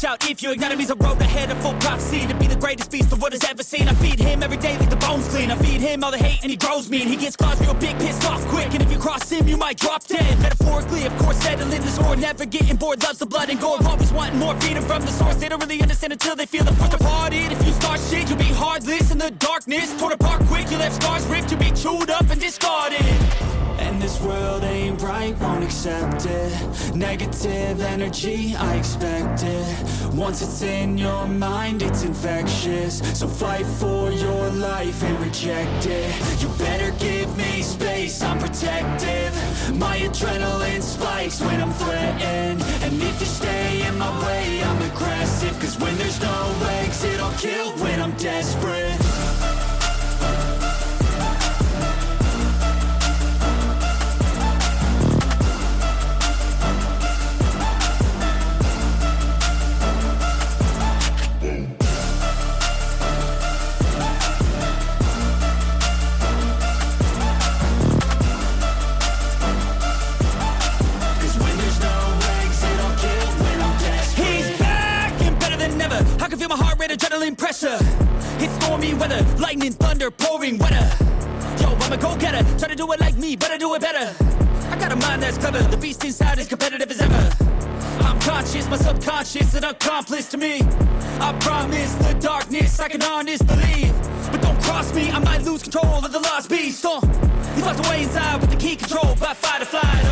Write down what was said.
watch out if your enemy's a road ahead of full prophecy to be the greatest beast the world has ever seen. I feed him every day like the bones clean. I feed him all the hate and he grows me and he gets claws real big, pissed off quick. And if you cross him, you might drop dead. Metaphorically, of course, settling the score, never getting bored, loves the blood and gore. Always wanting more freedom from the source. They don't really understand until they feel the force departed. If you start shit, you'll be heartless in the darkness. Torn apart quick, you left scars ripped, you'll be chewed up and discarded. And this world ain't right, won't accept it. Negative energy, I expect it. Once it's in your mind, it's infectious. So fight for your life and reject it. You better give me space, I'm protective. My adrenaline spikes when I'm threatened. And if you stay in my way, I'm aggressive. Cause when there's no exit, I'll kill when I'm desperate. Adrenaline pressure, it's stormy weather, lightning, thunder, pouring weather. Yo, I'm a go-getter, try to do it like me, but I do it better. I got a mind that's clever, the beast inside is competitive as ever. I'm conscious, my subconscious, an accomplice to me. I promise the darkness, I can honest believe. But don't cross me, I might lose control of the lost beast. He's locked away inside with the key controlled by fight or flight.